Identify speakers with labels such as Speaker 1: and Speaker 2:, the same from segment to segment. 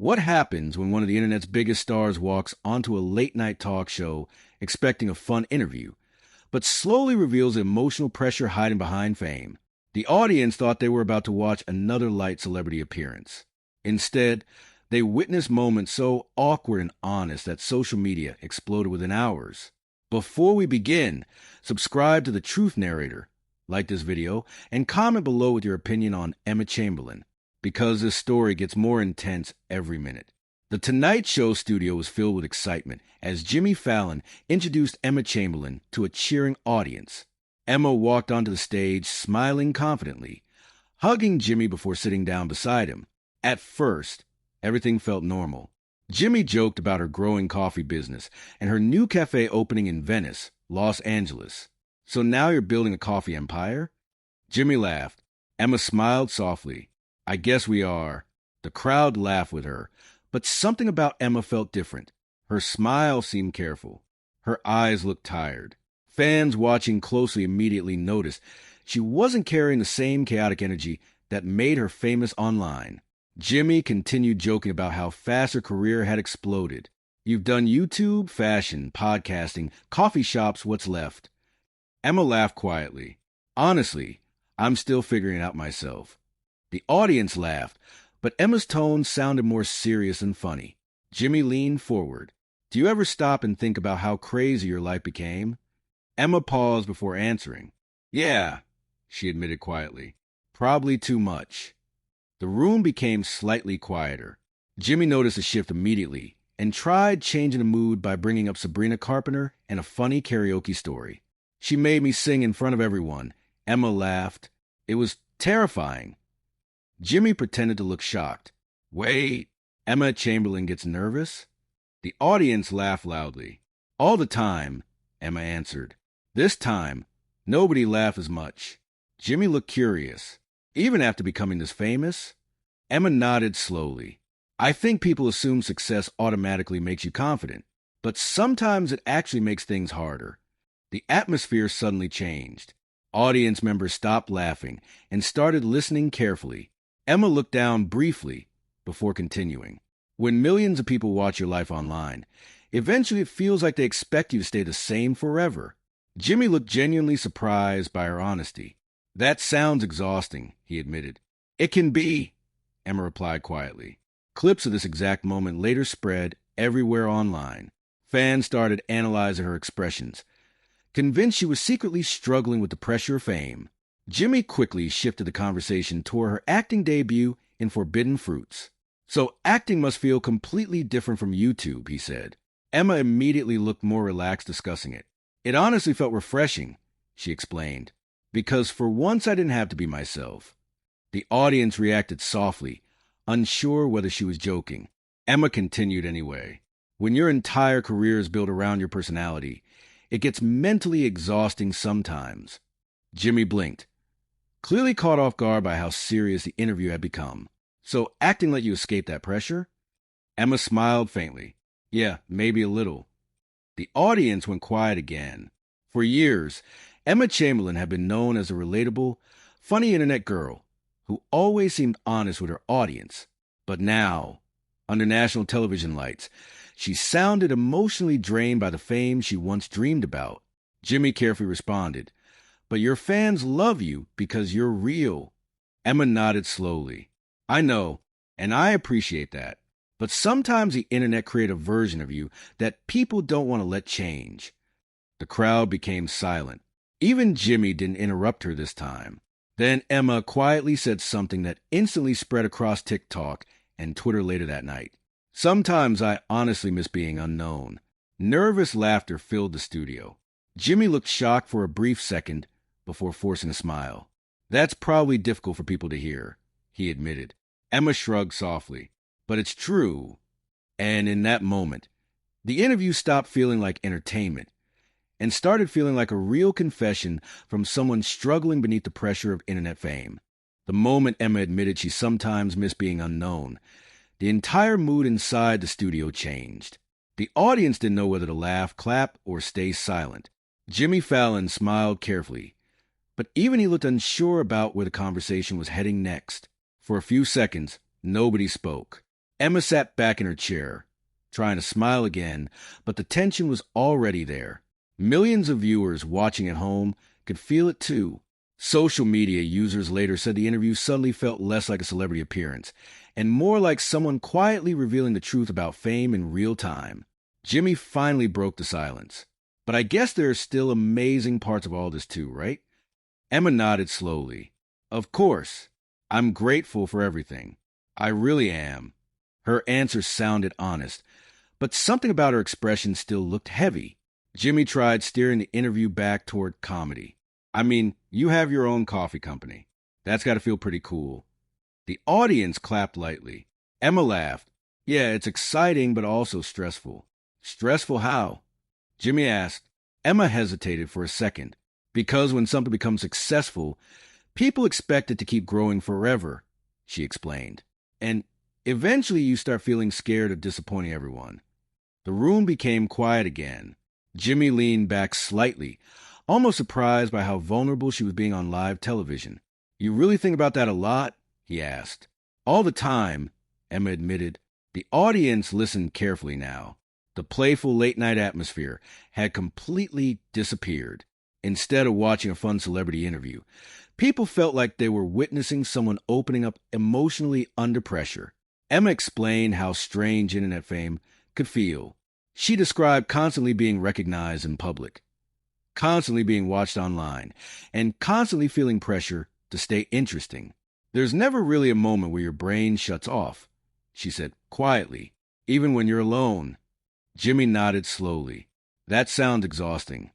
Speaker 1: What happens when one of the internet's biggest stars walks onto a late-night talk show expecting a fun interview, but slowly reveals the emotional pressure hiding behind fame? The audience thought they were about to watch another light celebrity appearance. Instead, they witnessed moments so awkward and honest that social media exploded within hours. Before we begin, subscribe to the Truth Narrator, like this video, and comment below with your opinion on Emma Chamberlain, because this story gets more intense every minute. The Tonight Show studio was filled with excitement as Jimmy Fallon introduced Emma Chamberlain to a cheering audience. Emma walked onto the stage smiling confidently, hugging Jimmy before sitting down beside him. At first, everything felt normal. Jimmy joked about her growing coffee business and her new cafe opening in Venice, Los Angeles. "So now you're building a coffee empire?" Jimmy laughed. Emma smiled softly. "I guess we are." The crowd laughed with her, but something about Emma felt different. Her smile seemed careful. Her eyes looked tired. Fans watching closely immediately noticed she wasn't carrying the same chaotic energy that made her famous online. Jimmy continued joking about how fast her career had exploded. "You've done YouTube, fashion, podcasting, coffee shops, what's left?" Emma laughed quietly. "Honestly, I'm still figuring it out myself." The audience laughed, but Emma's tone sounded more serious than funny. Jimmy leaned forward. "Do you ever stop and think about how crazy your life became?" Emma paused before answering. "Yeah," she admitted quietly. "Probably too much." The room became slightly quieter. Jimmy noticed a shift immediately and tried changing the mood by bringing up Sabrina Carpenter and a funny karaoke story. "She made me sing in front of everyone." Emma laughed. "It was terrifying." Jimmy pretended to look shocked. "Wait, Emma Chamberlain gets nervous?" The audience laughed loudly. "All the time," Emma answered. This time, nobody laughed as much. Jimmy looked curious. "Even after becoming this famous?" Emma nodded slowly. "I think people assume success automatically makes you confident, but sometimes it actually makes things harder." The atmosphere suddenly changed. Audience members stopped laughing and started listening carefully. Emma looked down briefly before continuing. "When millions of people watch your life online, eventually it feels like they expect you to stay the same forever." Jimmy looked genuinely surprised by her honesty. "That sounds exhausting," he admitted. "It can be," Emma replied quietly. Clips of this exact moment later spread everywhere online. Fans started analyzing her expressions, convinced she was secretly struggling with the pressure of fame. Jimmy quickly shifted the conversation toward her acting debut in Forbidden Fruits. "So acting must feel completely different from YouTube," he said. Emma immediately looked more relaxed discussing it. "It honestly felt refreshing," she explained, "because for once I didn't have to be myself." The audience reacted softly, unsure whether she was joking. Emma continued anyway. "When your entire career is built around your personality, it gets mentally exhausting sometimes." Jimmy blinked, clearly caught off guard by how serious the interview had become. "So acting let you escape that pressure?" Emma smiled faintly. "Yeah, maybe a little." The audience went quiet again. For years, Emma Chamberlain had been known as a relatable, funny internet girl who always seemed honest with her audience. But now, under national television lights, she sounded emotionally drained by the fame she once dreamed about. Jimmy carefully responded, "But your fans love you because you're real." Emma nodded slowly. "I know, and I appreciate that. But sometimes the internet creates a version of you that people don't want to let change." The crowd became silent. Even Jimmy didn't interrupt her this time. Then Emma quietly said something that instantly spread across TikTok and Twitter later that night. "Sometimes I honestly miss being unknown." Nervous laughter filled the studio. Jimmy looked shocked for a brief second before forcing a smile. "That's probably difficult for people to hear," he admitted. Emma shrugged softly. "But it's true." And in that moment, the interview stopped feeling like entertainment and started feeling like a real confession from someone struggling beneath the pressure of internet fame. The moment Emma admitted she sometimes missed being unknown, the entire mood inside the studio changed. The audience didn't know whether to laugh, clap, or stay silent. Jimmy Fallon smiled carefully, but even he looked unsure about where the conversation was heading next. For a few seconds, nobody spoke. Emma sat back in her chair, trying to smile again, but the tension was already there. Millions of viewers watching at home could feel it too. Social media users later said the interview suddenly felt less like a celebrity appearance and more like someone quietly revealing the truth about fame in real time. Jimmy finally broke the silence. But I guess there are still amazing parts of all this too, right? Emma nodded slowly. Of course. I'm grateful for everything. I really am. Her answer sounded honest, but something about her expression still looked heavy. Jimmy tried steering the interview back toward comedy. I mean, you have your own coffee company. That's got to feel pretty cool. The audience clapped lightly. Emma laughed. Yeah, it's exciting, but also stressful. Stressful how? Jimmy asked. Emma hesitated for a second. Because when something becomes successful, people expect it to keep growing forever, she explained. And eventually you start feeling scared of disappointing everyone. The room became quiet again. Jimmy leaned back slightly, almost surprised by how vulnerable she was being on live television. You really think about that a lot? He asked. All the time, Emma admitted. The audience listened carefully now. The playful late-night atmosphere had completely disappeared. Instead of watching a fun celebrity interview, people felt like they were witnessing someone opening up emotionally under pressure. Emma explained how strange internet fame could feel. She described constantly being recognized in public, constantly being watched online, and constantly feeling pressure to stay interesting. There's never really a moment where your brain shuts off, she said quietly, even when you're alone. Jimmy nodded slowly. That sounds exhausting.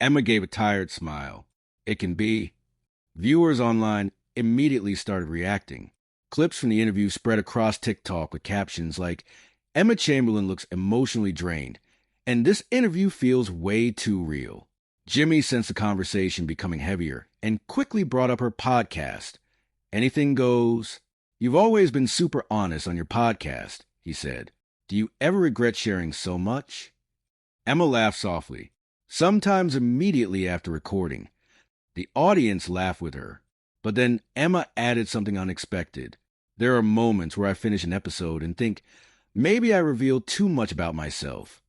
Speaker 1: Emma gave a tired smile. It can be. Viewers online immediately started reacting. Clips from the interview spread across TikTok with captions like, Emma Chamberlain looks emotionally drained, and this interview feels way too real. Jimmy sensed the conversation becoming heavier and quickly brought up her podcast. Anything goes. You've always been super honest on your podcast, he said. Do you ever regret sharing so much? Emma laughed softly, sometimes immediately after recording. The audience laughed with her, but then Emma added something unexpected. There are moments where I finish an episode and think, maybe I revealed too much about myself.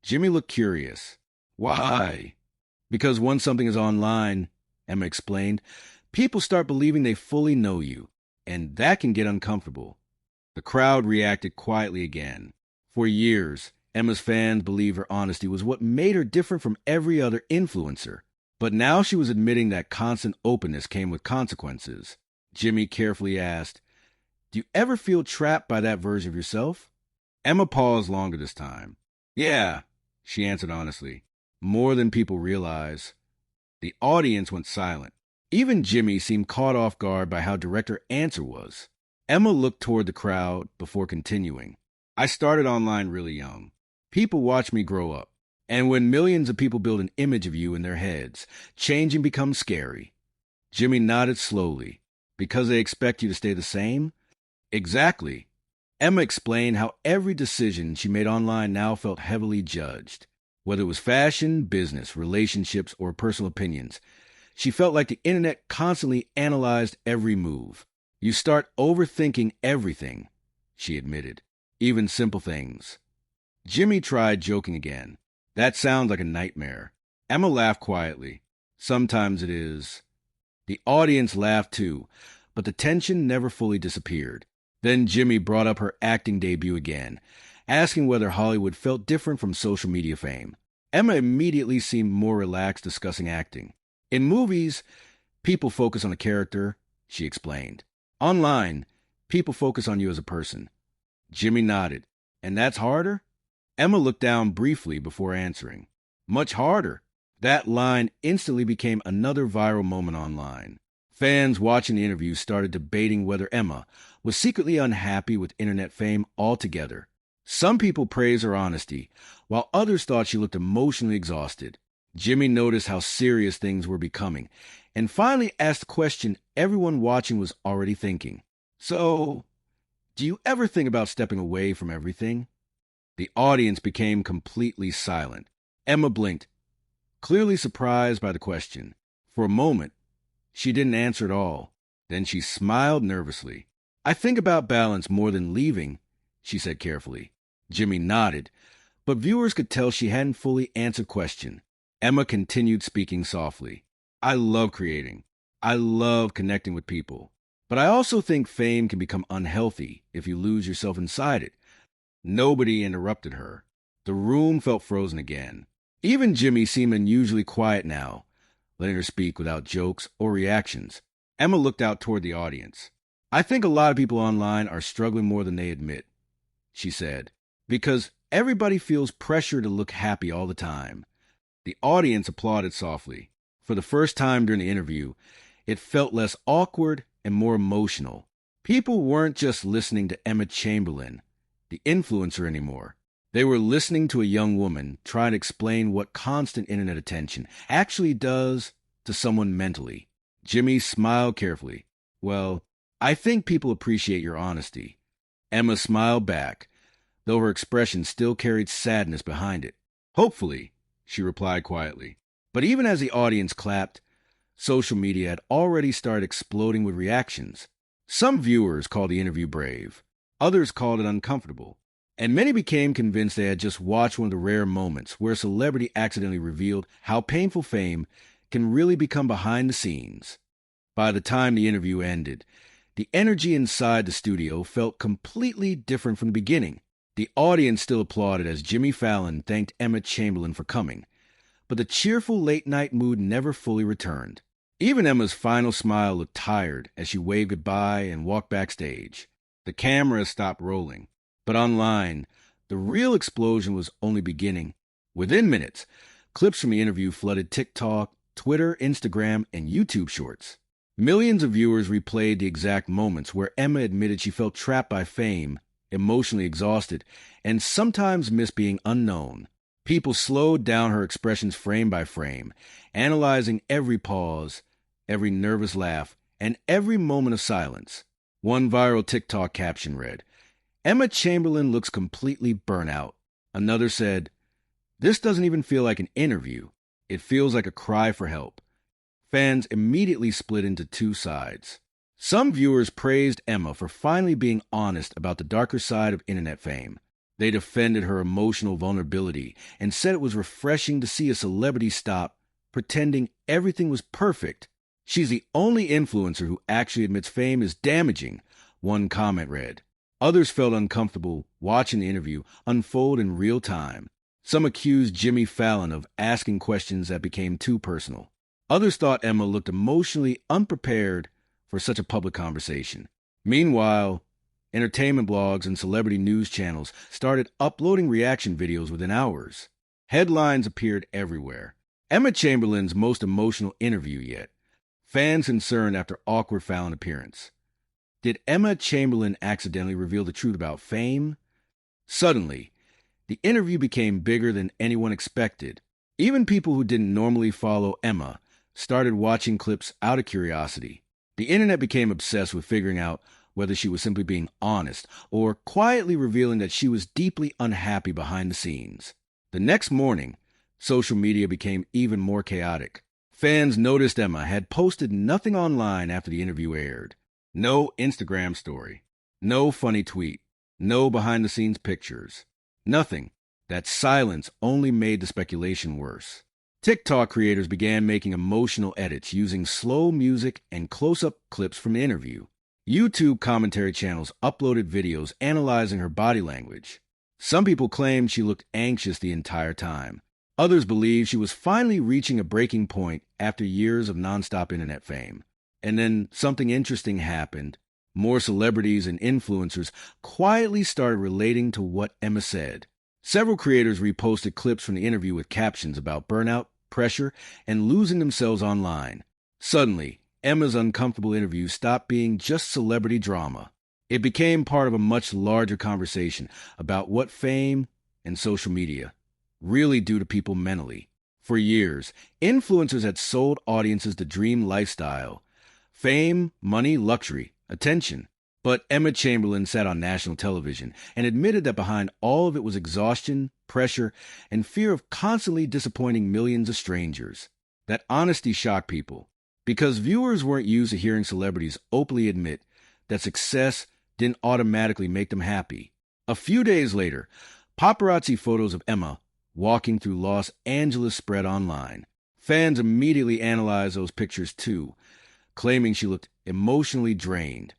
Speaker 1: Jimmy looked curious. Why? Because once something is online, Emma explained, people start believing they fully know you, and that can get uncomfortable. The crowd reacted quietly again. For years, Emma's fans believed her honesty was what made her different from every other influencer. But now she was admitting that constant openness came with consequences. Jimmy carefully asked, do you ever feel trapped by that version of yourself? Emma paused longer this time. Yeah, she answered honestly. More than people realize. The audience went silent. Even Jimmy seemed caught off guard by how direct her answer was. Emma looked toward the crowd before continuing. I started online really young. People watched me grow up. And when millions of people build an image of you in their heads, changing becomes scary. Jimmy nodded slowly. Because they expect you to stay the same? Exactly. Emma explained how every decision she made online now felt heavily judged. Whether it was fashion, business, relationships, or personal opinions, she felt like the internet constantly analyzed every move. You start overthinking everything, she admitted, even simple things. Jimmy tried joking again. That sounds like a nightmare. Emma laughed quietly. Sometimes it is. The audience laughed too, but the tension never fully disappeared. Then Jimmy brought up her acting debut again, asking whether Hollywood felt different from social media fame. Emma immediately seemed more relaxed discussing acting. In movies, people focus on a character, she explained. Online, people focus on you as a person. Jimmy nodded. And that's harder? Emma looked down briefly before answering. Much harder. That line instantly became another viral moment online. Fans watching the interview started debating whether Emma was secretly unhappy with internet fame altogether. Some people praised her honesty, while others thought she looked emotionally exhausted. Jimmy noticed how serious things were becoming, and finally asked the question everyone watching was already thinking. So, do you ever think about stepping away from everything? The audience became completely silent. Emma blinked, clearly surprised by the question. For a moment, she didn't answer at all. Then she smiled nervously. I think about balance more than leaving, she said carefully. Jimmy nodded, but viewers could tell she hadn't fully answered the question. Emma continued speaking softly. I love creating. I love connecting with people. But I also think fame can become unhealthy if you lose yourself inside it. Nobody interrupted her. The room felt frozen again. Even Jimmy seemed unusually quiet now, letting her speak without jokes or reactions. Emma looked out toward the audience. I think a lot of people online are struggling more than they admit, she said, because everybody feels pressure to look happy all the time. The audience applauded softly. For the first time during the interview, it felt less awkward and more emotional. People weren't just listening to Emma Chamberlain, the influencer, anymore. They were listening to a young woman try to explain what constant internet attention actually does to someone mentally. Jimmy smiled carefully. Well, I think people appreciate your honesty. Emma smiled back, though her expression still carried sadness behind it. Hopefully, she replied quietly. But even as the audience clapped, social media had already started exploding with reactions. Some viewers called the interview brave. Others called it uncomfortable. And many became convinced they had just watched one of the rare moments where a celebrity accidentally revealed how painful fame can really become behind the scenes. By the time the interview ended, the energy inside the studio felt completely different from the beginning. The audience still applauded as Jimmy Fallon thanked Emma Chamberlain for coming, but the cheerful late-night mood never fully returned. Even Emma's final smile looked tired as she waved goodbye and walked backstage. The camera stopped rolling. But online, the real explosion was only beginning. Within minutes, clips from the interview flooded TikTok, Twitter, Instagram, and YouTube shorts. Millions of viewers replayed the exact moments where Emma admitted she felt trapped by fame, emotionally exhausted, and sometimes missed being unknown. People slowed down her expressions frame by frame, analyzing every pause, every nervous laugh, and every moment of silence. One viral TikTok caption read, Emma Chamberlain looks completely burnt out. Another said, this doesn't even feel like an interview. It feels like a cry for help. Fans immediately split into two sides. Some viewers praised Emma for finally being honest about the darker side of internet fame. They defended her emotional vulnerability and said it was refreshing to see a celebrity stop pretending everything was perfect. She's the only influencer who actually admits fame is damaging, one comment read. Others felt uncomfortable watching the interview unfold in real time. Some accused Jimmy Fallon of asking questions that became too personal. Others thought Emma looked emotionally unprepared for such a public conversation. Meanwhile, entertainment blogs and celebrity news channels started uploading reaction videos within hours. Headlines appeared everywhere. Emma Chamberlain's most emotional interview yet. Fans concerned after awkward Fallon appearance. Did Emma Chamberlain accidentally reveal the truth about fame? Suddenly, the interview became bigger than anyone expected. Even people who didn't normally follow Emma started watching clips out of curiosity. The internet became obsessed with figuring out whether she was simply being honest or quietly revealing that she was deeply unhappy behind the scenes. The next morning, social media became even more chaotic. Fans noticed Emma had posted nothing online after the interview aired. No Instagram story. No funny tweet. No behind-the-scenes pictures. Nothing. That silence only made the speculation worse. TikTok creators began making emotional edits using slow music and close-up clips from the interview. YouTube commentary channels uploaded videos analyzing her body language. Some people claimed she looked anxious the entire time. Others believed she was finally reaching a breaking point after years of nonstop internet fame. And then something interesting happened. More celebrities and influencers quietly started relating to what Emma said. Several creators reposted clips from the interview with captions about burnout, pressure, and losing themselves online. Suddenly, Emma's uncomfortable interview stopped being just celebrity drama. It became part of a much larger conversation about what fame and social media really do to people mentally. For years, influencers had sold audiences the dream lifestyle. Fame, money, luxury, attention. But Emma Chamberlain sat on national television and admitted that behind all of it was exhaustion, pressure, and fear of constantly disappointing millions of strangers. That honesty shocked people, because viewers weren't used to hearing celebrities openly admit that success didn't automatically make them happy. A few days later, paparazzi photos of Emma walking through Los Angeles spread online. Fans immediately analyzed those pictures too, claiming she looked emotionally drained.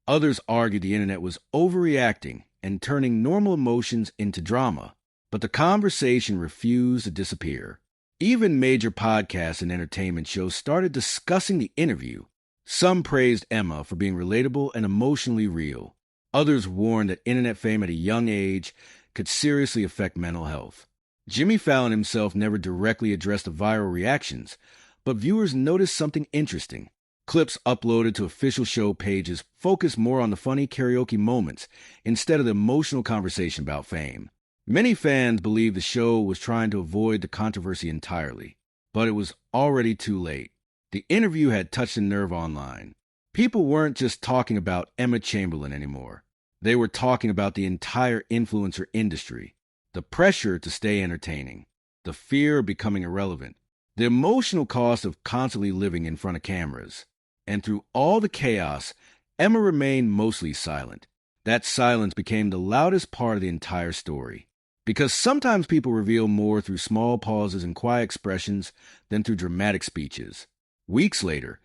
Speaker 1: Others argued the internet was overreacting and turning normal emotions into drama. But the conversation refused to disappear. Even major podcasts and entertainment shows started discussing the interview. Some praised Emma for being relatable and emotionally real. Others warned that internet fame at a young age could seriously affect mental health. Jimmy Fallon himself never directly addressed the viral reactions, but viewers noticed something interesting. Clips uploaded to official show pages focused more on the funny karaoke moments instead of the emotional conversation about fame. Many fans believe the show was trying to avoid the controversy entirely, but it was already too late. The interview had touched a nerve online. People weren't just talking about Emma Chamberlain anymore. They were talking about the entire influencer industry. The pressure to stay entertaining. The fear of becoming irrelevant. The emotional cost of constantly living in front of cameras. And through all the chaos, Emma remained mostly silent. That silence became the loudest part of the entire story. Because sometimes people reveal more through small pauses and quiet expressions than through dramatic speeches. Weeks later,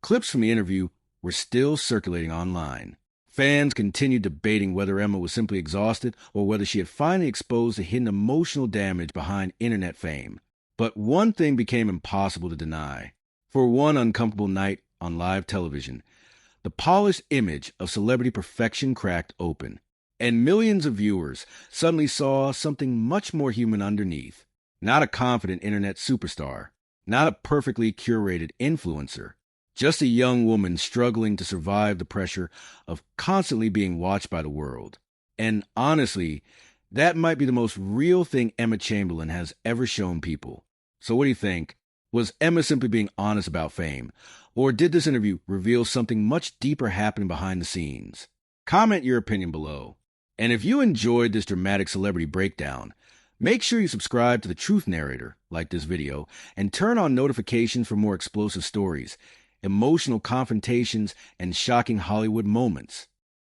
Speaker 1: clips from the interview were still circulating online. Fans continued debating whether Emma was simply exhausted or whether she had finally exposed the hidden emotional damage behind internet fame. But one thing became impossible to deny. For one uncomfortable night on live television, the polished image of celebrity perfection cracked open, and millions of viewers suddenly saw something much more human underneath. Not a confident internet superstar, not a perfectly curated influencer, just a young woman struggling to survive the pressure of constantly being watched by the world. And honestly, that might be the most real thing Emma Chamberlain has ever shown people. So what do you think? Was Emma simply being honest about fame? Or did this interview reveal something much deeper happening behind the scenes? Comment your opinion below. And if you enjoyed this dramatic celebrity breakdown, make sure you subscribe to the Truth Narrator, like this video, and turn on notifications for more explosive stories, emotional confrontations, and shocking Hollywood moments.